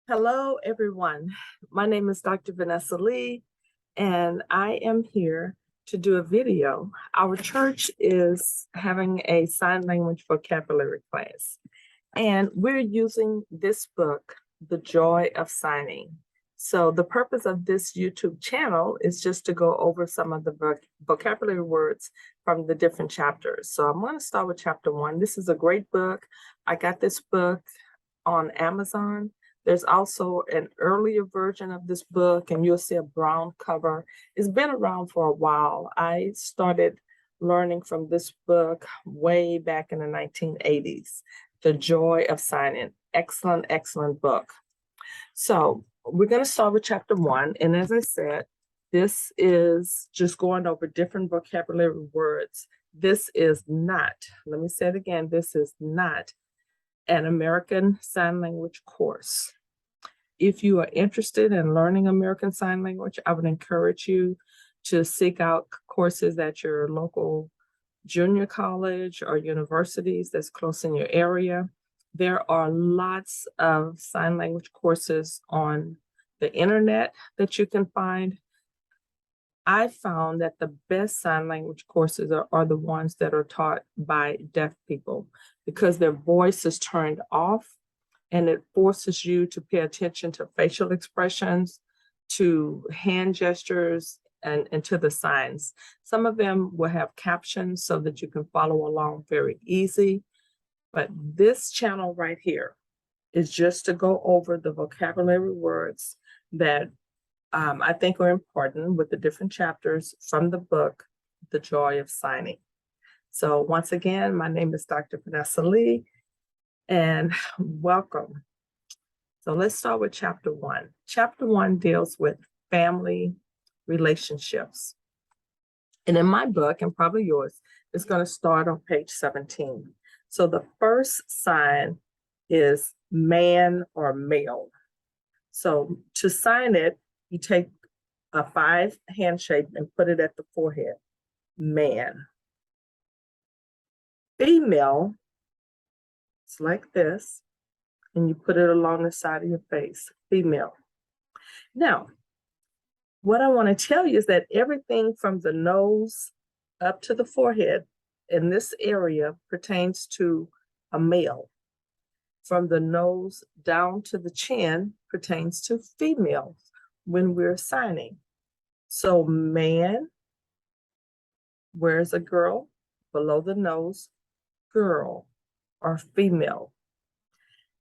Hello, everyone. My name is Dr. Vanessa Lee, and I am here to do a video. Our church is having a sign language vocabulary class, and we're using this book, The Joy of Signing. So the purpose of this YouTube channel is just to go over some of the vocabulary words from the different chapters. So I'm going to start with chapter 1. This is a great book. I got this book on Amazon. There's also an earlier version of this book, and you'll see a brown cover. It's been around for a while. I started learning from this book way back in the 1980s. The Joy of Signing. Excellent, excellent book. So we're going to start with chapter 1. And as I said, this is just going over different vocabulary words. This is not, let me say it again, this is not an American Sign Language course. If you are interested in learning American Sign Language, I would encourage you to seek out courses at your local junior college or universities that's close in your area. There are lots of sign language courses on the internet that you can find. I found that the best sign language courses are the ones that are taught by deaf people because their voice is turned off and it forces you to pay attention to facial expressions, to hand gestures, and to the signs. Some of them will have captions so that you can follow along very easy. But this channel right here is just to go over the vocabulary words that I think are important with the different chapters from the book, The Joy of Signing. So once again, my name is Dr. Vanessa Lee, and welcome. So let's start with chapter 1. Chapter 1 deals with family relationships. And in my book, and probably yours, it's going to start on page 17. So the first sign is man or male. So to sign it, you take a 5 handshake and put it at the forehead, man. Female, it's like this, and you put it along the side of your face, female. Now, what I want to tell you is that everything from the nose up to the forehead in this area pertains to a male. From the nose down to the chin pertains to females when we're signing. So man, where's a girl? Below the nose, girl or female.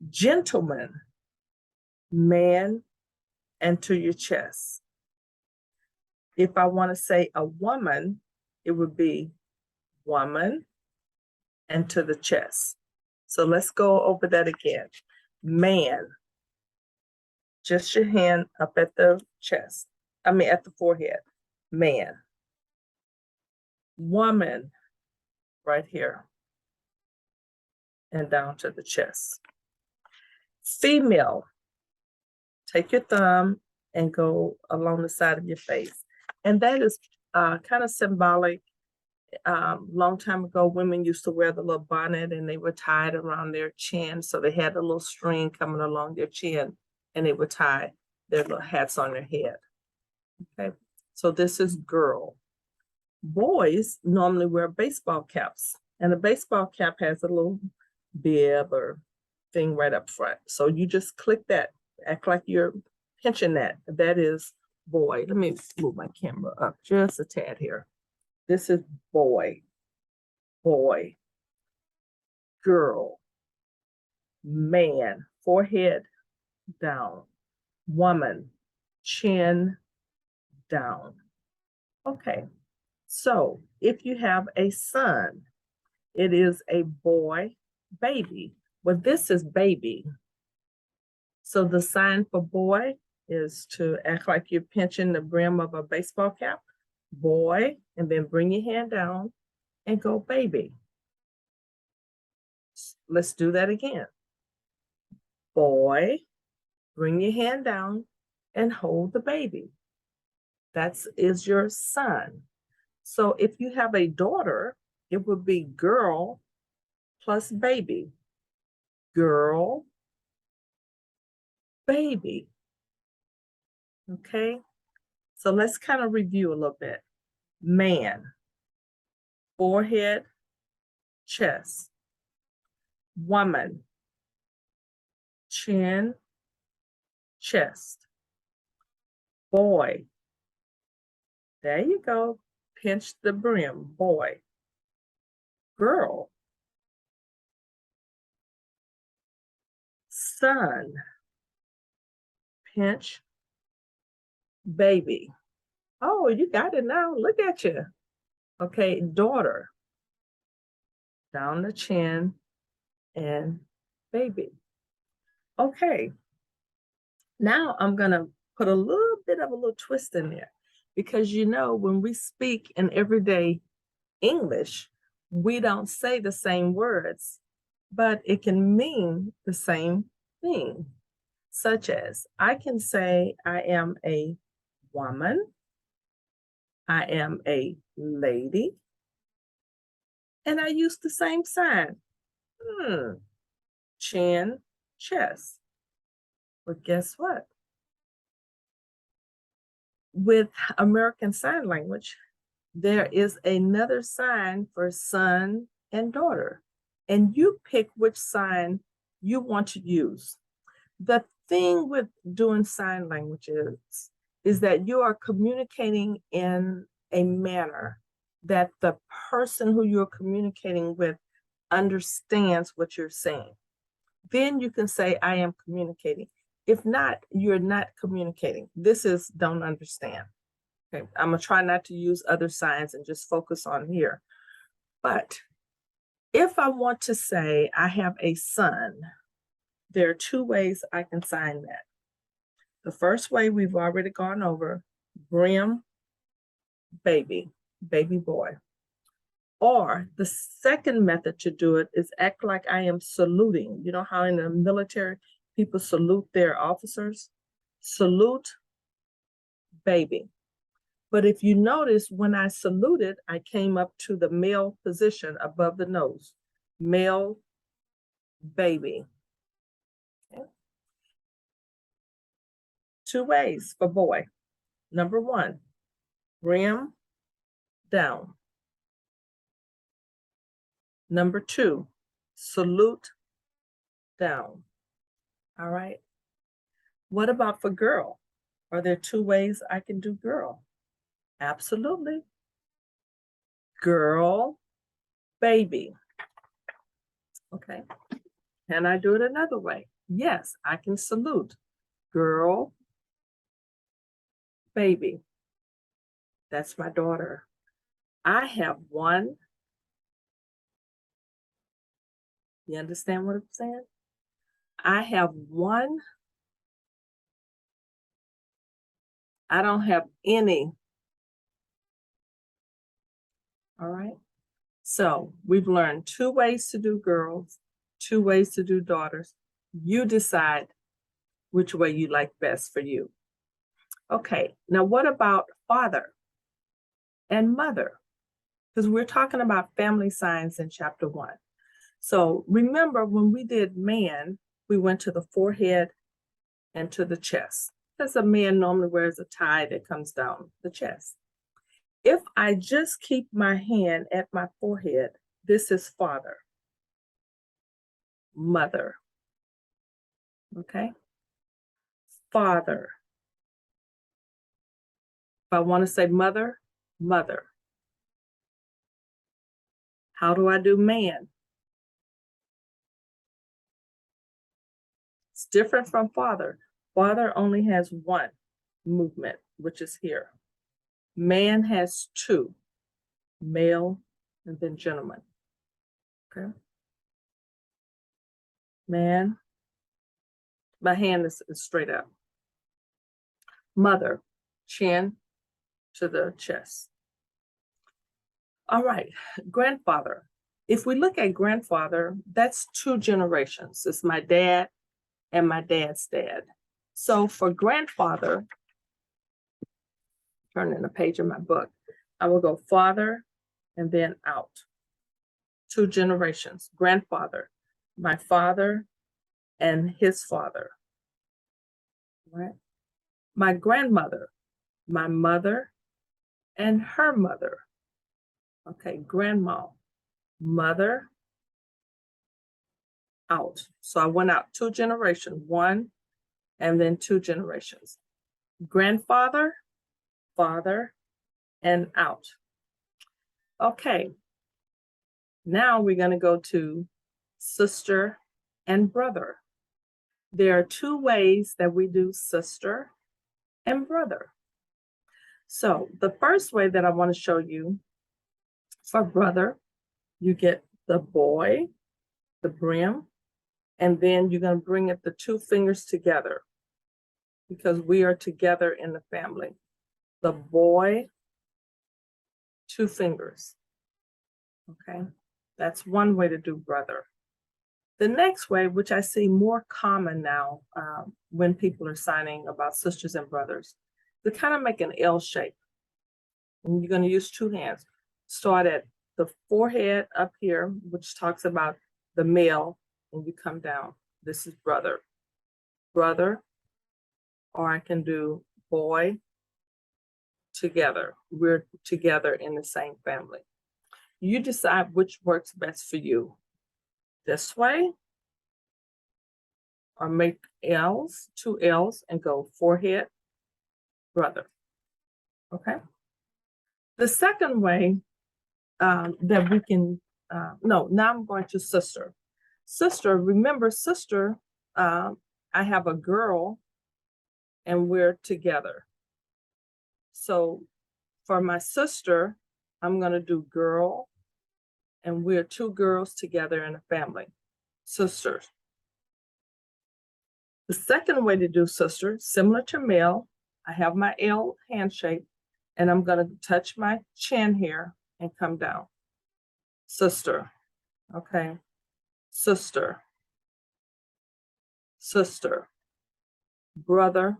Gentleman, man, and to your chest. If I want to say a woman, it would be woman and to the chest. So let's go over that again. Man, just your hand up at the chest. At the forehead. Man. Woman, right here. And down to the chest. Female, take your thumb and go along the side of your face. And that is kind of symbolic. Long time ago, women used to wear the little bonnet and they were tied around their chin. So they had a little string coming along their chin and they would tie their little hats on their head. Okay, so this is girl. Boys normally wear baseball caps, and a baseball cap has a little bib or thing right up front. So you just click that, act like you're pinching that. That is boy. Let me move my camera up just a tad here. This is boy, boy, girl, man, forehead down, woman, chin down. Okay, so if you have a son, it is a boy, baby. Well, this is baby. So the sign for boy is to act like you're pinching the brim of a baseball cap, boy, and then bring your hand down and go baby. Let's do that again. Boy, bring your hand down and hold the baby. That is your son. So if you have a daughter, it would be girl plus baby. Girl, baby. Okay, so let's kind of review a little bit. Man, forehead, chest. Woman, chin, chest. Boy, there you go. Pinch the brim, boy. Girl, son, pinch, baby. Oh, you got it now. Look at you. Okay, daughter, down the chin, and baby. Okay, now I'm going to put a little bit of a little twist in there because when we speak in everyday English, we don't say the same words, but it can mean the same thing, such as I can say I am a woman, I am a lady, and I use the same sign. Chin, chest. But guess what? With American Sign Language, there is another sign for son and daughter, and you pick which sign you want to use. The thing with doing sign languages is that you are communicating in a manner that the person who you're communicating with understands what you're saying. Then you can say, I am communicating. If not, you're not communicating. This is don't understand. Okay, I'm gonna try not to use other signs and just focus on here. But if I want to say I have a son, there are two ways I can sign that. The first way we've already gone over, brim, baby, baby boy. Or the second method to do it is act like I am saluting. You know how in the military people salute their officers? Salute, baby. But if you notice, when I saluted, I came up to the male position above the nose. Male, baby. Okay. Two ways for boy. Number one, brim down. Number two, salute down. All right. What about for girl? Are there two ways I can do girl? Absolutely. Girl, baby. Okay. Can I do it another way? Yes, I can salute. Girl, baby. That's my daughter. I have one. You understand what I'm saying? I have one. I don't have any. All right. So we've learned two ways to do girls, two ways to do daughters. You decide which way you like best for you. Okay. Now, what about father and mother? Because we're talking about family signs in chapter 1. So remember when we did man, we went to the forehead and to the chest. Because a man normally wears a tie that comes down the chest. If I just keep my hand at my forehead, this is father, mother. Okay? Father. If I want to say mother, mother. How do I do man? It's different from father. Father only has one movement, which is here. Man has two, male and then gentleman. Okay. Man, my hand is straight up. Mother, chin to the chest. All right, grandfather. If we look at grandfather, that's two generations. It's my dad and my dad's dad. So for grandfather, turning a page in my book, I will go father and then out. Two generations. Grandfather, my father and his father. right? My grandmother, my mother, and her mother. Okay, grandma, mother, out. So I went out 2 generations, one and then 2 generations. Grandfather, father, and out. Okay, now we're going to go to sister and brother. There are 2 ways that we do sister and brother. So the first way that I want to show you for brother, you get the boy, the brim, and then you're going to bring it the 2 fingers together because we are together in the family. The boy, 2 fingers. Okay, that's one way to do brother. The next way, which I see more common now when people are signing about sisters and brothers, to kind of make an L shape. And you're going to use 2 hands. Start at the forehead up here, which talks about the male, and you come down. This is brother. Brother, or I can do boy, together. We're together in the same family. You decide which works best for you. This way, or make L's, 2 L's, and go forehead, brother. Okay. The second way that we can, no, now I'm going to sister. Sister, remember sister, I have a girl and we're together. So for my sister, I'm going to do girl, and we're 2 girls together in a family, sisters. The second way to do sister, similar to male, I have my L hand shape, and I'm going to touch my chin here and come down. Sister, okay, sister, sister, brother,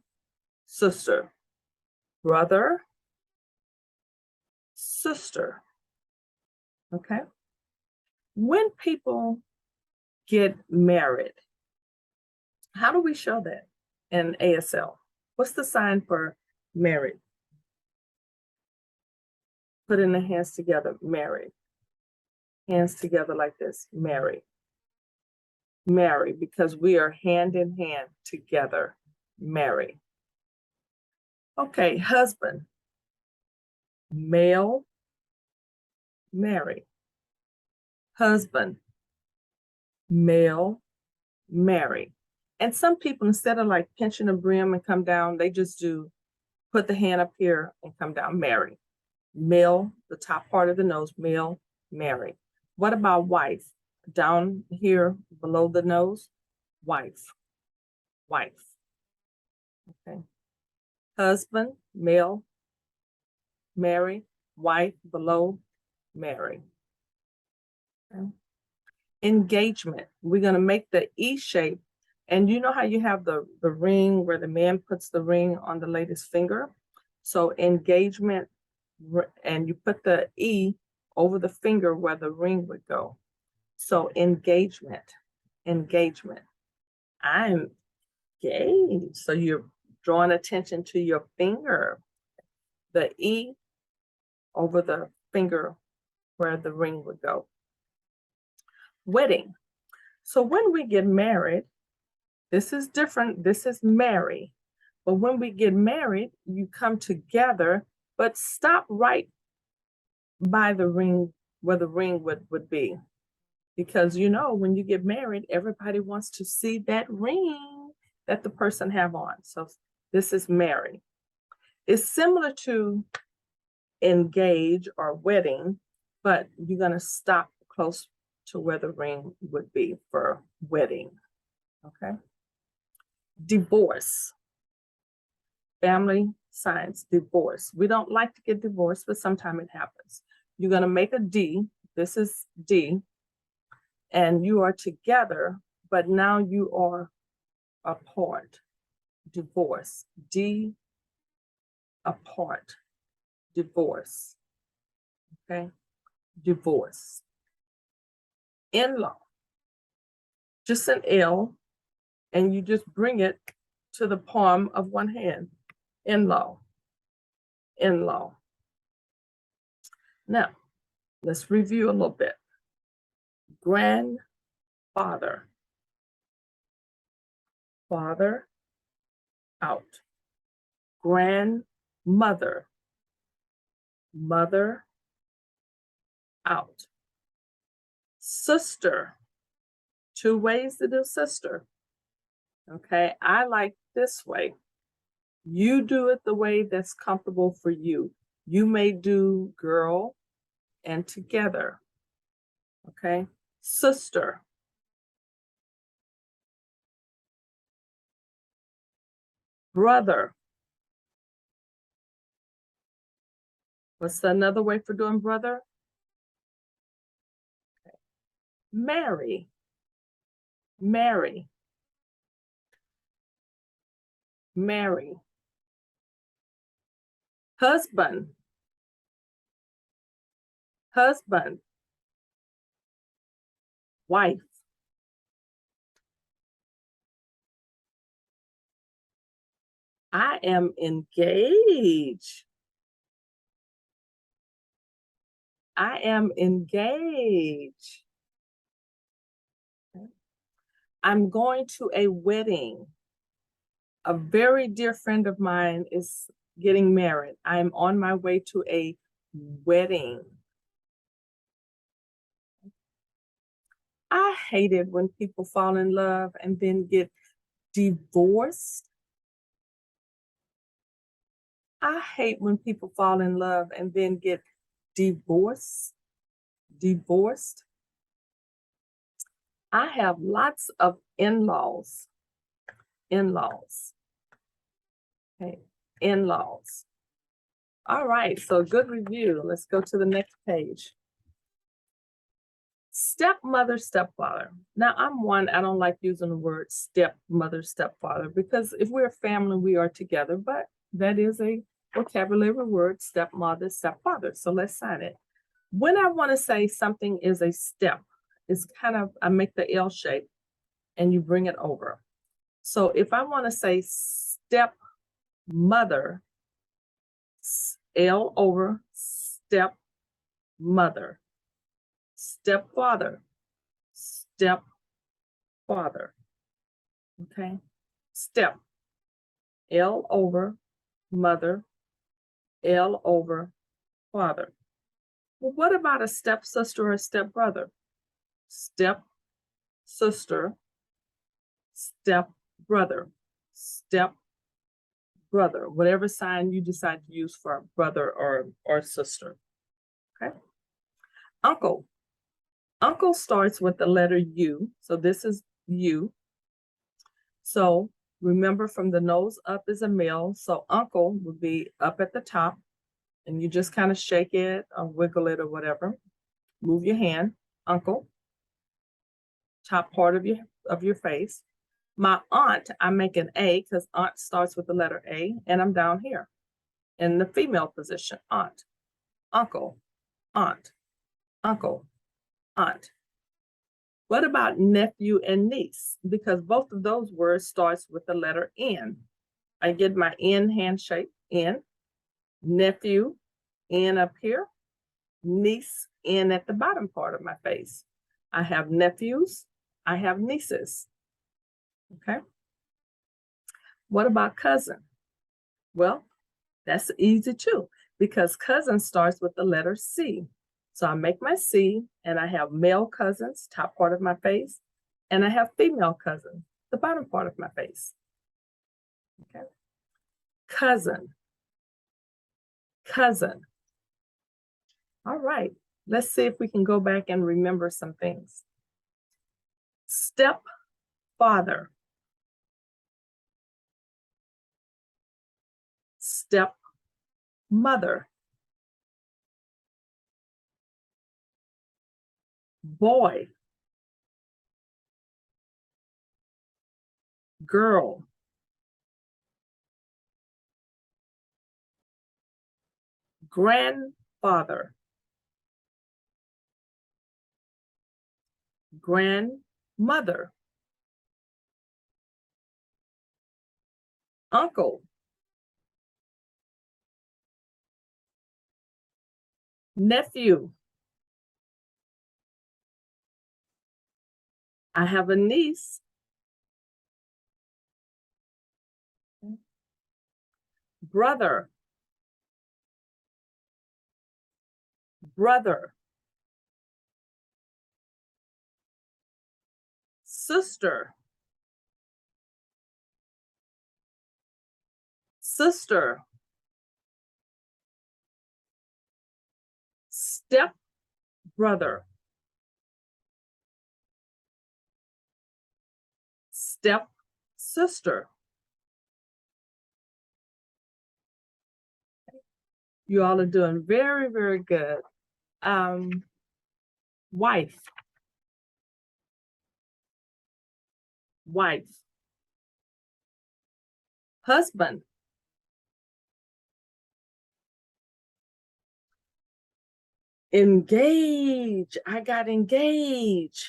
sister, brother, sister, okay? When people get married, how do we show that in ASL? What's the sign for married? Putting the hands together, married. Hands together like this, married. Marry, because we are hand in hand together, marry. Okay, husband, male, marry. Husband, male, marry. And some people, instead of like pinching the brim and come down, they just do put the hand up here and come down, marry. Male, the top part of the nose, male, marry. What about wife? Down here below the nose, wife, wife. Okay. Husband, male, marry. Wife, below, marry. Okay. Engagement. We're going to make the E shape. And you know how you have the ring where the man puts the ring on the lady's finger? So engagement, and you put the E over the finger where the ring would go. So engagement, engagement. I'm engaged. So you're drawing attention to your finger. The E over the finger where the ring would go. Wedding. So when we get married, this is different. This is marry. But when we get married, you come together, but stop right by the ring where the ring would be. Because you know, when you get married, everybody wants to see that ring that the person have on. So this is marry. It's similar to engage or wedding, but you're going to stop close to where the ring would be for wedding. Okay. Divorce. Family signs, divorce. We don't like to get divorced, but sometimes it happens. You're going to make a D. This is D. And you are together, but now you are apart. Divorce. D, apart. Divorce. Okay. Divorce. In-law. Just an L, and you just bring it to the palm of one hand. In-law, in-law. Now, let's review a little bit. Grandfather, father, out. Grandmother, mother, out. Sister, two ways to do sister. Okay, I like this way. You do it the way that's comfortable for you. You may do girl and together. Okay, sister. Brother. What's another way for doing brother? Marry. Marry. Marry. Husband. Husband. Wife. I am engaged. I am engaged. I'm going to a wedding. A very dear friend of mine is getting married. I'm on my way to a wedding. I hate it when people fall in love and then get divorced. I hate when people fall in love and then get divorced. Divorced. I have lots of in-laws. In-laws. Okay, in-laws. All right, so good review. Let's go to the next page. Stepmother, stepfather. Now, I'm one, I don't like using the word stepmother, stepfather, because if we're a family, we are together, but that is a vocabulary word, stepmother, stepfather. So let's sign it. When I want to say something is a step, it's kind of, I make the L shape and you bring it over. So if I want to say stepmother, L over stepmother. Stepfather, stepfather. Okay, step, L over mother, L over father. Well, what about a stepsister or a stepbrother? Step sister, step brother, step brother, whatever sign you decide to use for a brother or sister. Okay. Uncle. Uncle starts with the letter U. So this is U. So remember, from the nose up is a male. So uncle would be up at the top, and you just kind of shake it or wiggle it or whatever. Move your hand, uncle. Top part of your face. My aunt, I make an A because aunt starts with the letter A, and I'm down here in the female position. Aunt, uncle, aunt, uncle, aunt. What about nephew and niece? Because both of those words starts with the letter N. I get my N handshake, N. Nephew, N up here. Niece, N at the bottom part of my face. I have nephews. I have nieces. Okay. What about cousin? Well, that's easy too, because cousin starts with the letter C. So I make my C, and I have male cousins, top part of my face, and I have female cousins, the bottom part of my face. Okay. Cousin, cousin. All right, let's see if we can go back and remember some things. Stepfather, stepmother, boy, girl, grandfather, grandmother, uncle, nephew. I have a niece, brother, brother, sister, sister, step brother, step sister. You all are doing very, very good. Um, wife, wife, husband, engage. I got engaged.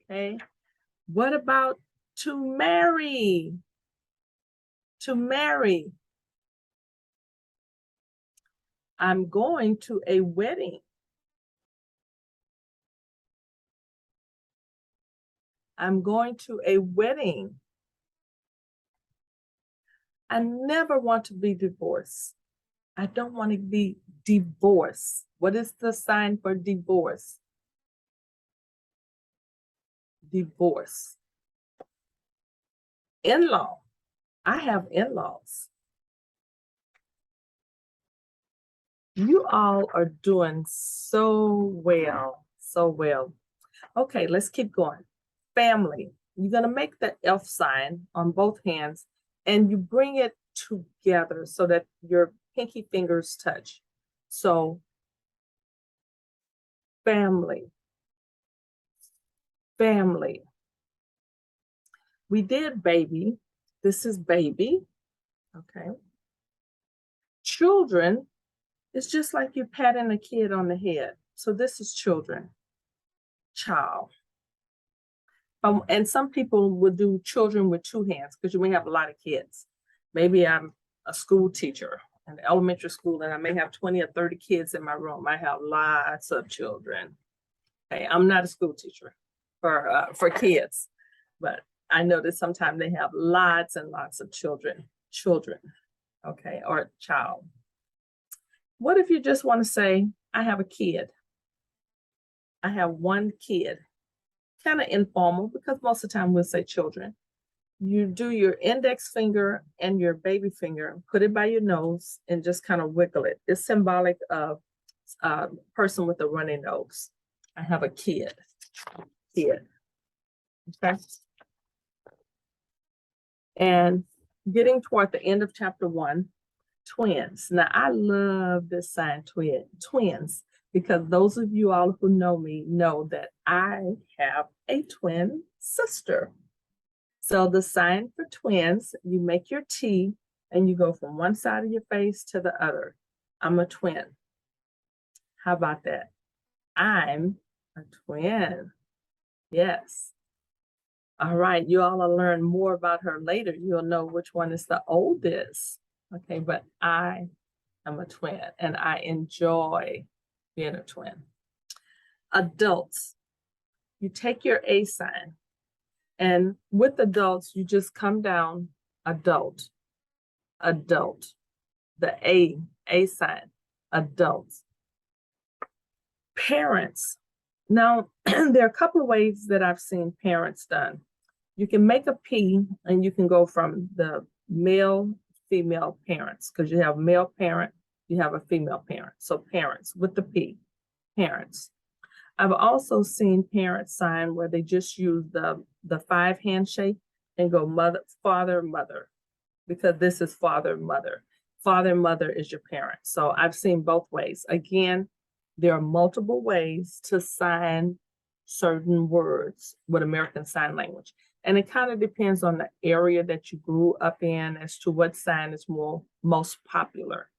Okay. What about to marry? To marry. I'm going to a wedding. I'm going to a wedding. I never want to be divorced. I don't want to be divorced. What is the sign for divorce? Divorce. In-law. I have in-laws. You all are doing so well, so well. Okay, let's keep going. Family. You're going to make the F sign on both hands and you bring it together so that your pinky fingers touch. So, family, family. We did baby. This is baby. Okay. Children is just like you patting a kid on the head. So this is children, child. And some people would do children with two hands because you may have a lot of kids. Maybe I'm a school teacher in elementary school and I may have 20 or 30 kids in my room. I have lots of children. Okay, I'm not a school teacher for kids, but I know that sometimes they have lots and lots of children, okay, or child. What if you just want to say, I have a kid? I have one kid. Kind of informal because most of the time we'll say children. You do your index finger and your baby finger, put it by your nose and just kind of wiggle it. It's symbolic of a person with a runny nose. I have a kid. Kid. Okay. And getting toward the end of chapter 1, twins. Now, I love this sign, twins, because those of you all who know me know that I have a twin sister. So the sign for twins, you make your T and you go from one side of your face to the other. I'm a twin. How about that? I'm a twin. Yes. All right, you all will learn more about her later. You'll know which one is the oldest. Okay, but I am a twin and I enjoy being a twin. Adults, you take your A sign and with adults, you just come down adult, adult, the A sign, adults. Parents. Now, there are a couple of ways that I've seen parents done. You can make a P and you can go from the male, female parents because you have male parent, you have a female parent. So parents with the P, parents. I've also seen parents sign where they just use the 5 handshake and go mother, father, mother, because this is father, mother. Father, mother is your parent. So I've seen both ways. Again, there are multiple ways to sign certain words with American Sign Language. And it kind of depends on the area that you grew up in as to what sign is most popular.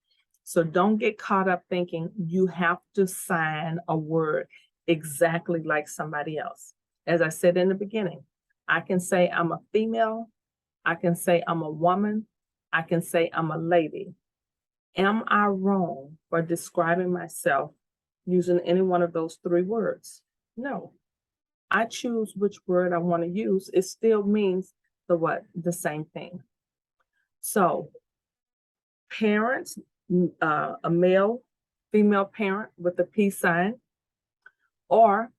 So don't get caught up thinking you have to sign a word exactly like somebody else. As I said in the beginning, I can say I'm a female. I can say I'm a woman. I can say I'm a lady. Am I wrong for describing myself using any one of those three words? No. I choose which word I want to use. It still means the what? The same thing. So, parent, a male, female parent with a peace sign, or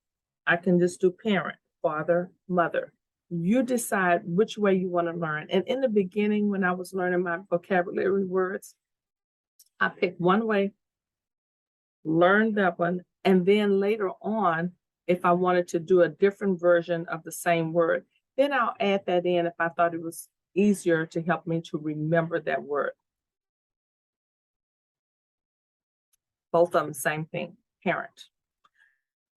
I can just do parent, father, mother. You decide which way you want to learn. And in the beginning, when I was learning my vocabulary words, I picked one way, learned that one, and then later on, if I wanted to do a different version of the same word, then I'll add that in if I thought it was easier to help me to remember that word. Both of them, same thing, parent.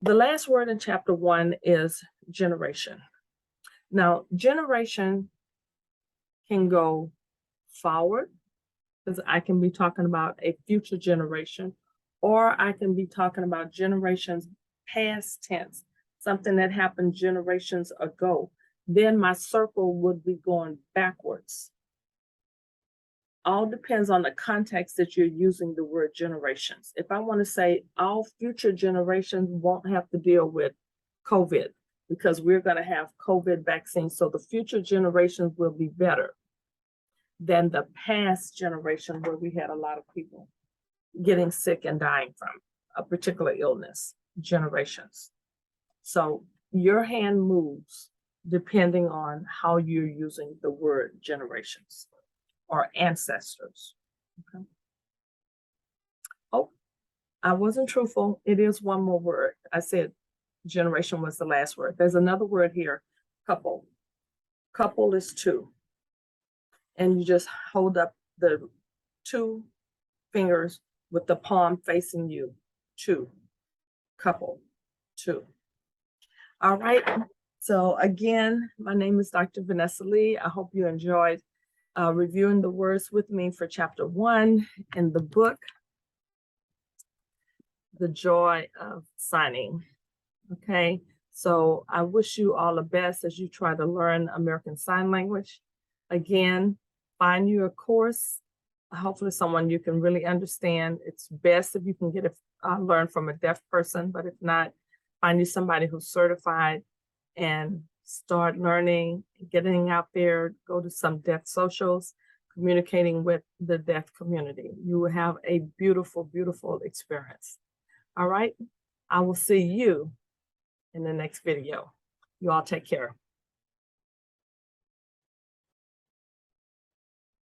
The last word in chapter 1 is generation. Now, generation can go forward, because I can be talking about a future generation, or I can be talking about generations past tense, something that happened generations ago. Then my circle would be going backwards. All depends on the context that you're using the word generations. If I want to say all future generations won't have to deal with COVID because we're going to have COVID vaccines, so the future generations will be better than the past generation where we had a lot of people getting sick and dying from a particular illness, generations. So your hand moves depending on how you're using the word generations or ancestors. Okay. Oh, I wasn't truthful. It is one more word. I said generation was the last word. There's another word here, couple. Couple is two. And you just hold up the two fingers with the palm facing you. Two. Couple. Two. All right. So again, my name is Dr. Vanessa Lee. I hope you enjoyed reviewing the words with me for chapter 1 in the book, The Joy of Signing. Okay. So I wish you all the best as you try to learn American Sign Language. Again, find you a course, hopefully someone you can really understand. It's best if you can get learn from a deaf person, but if not, find you somebody who's certified and start learning, getting out there, go to some deaf socials, communicating with the deaf community. You will have a beautiful, beautiful experience. All right, I will see you in the next video. You all take care.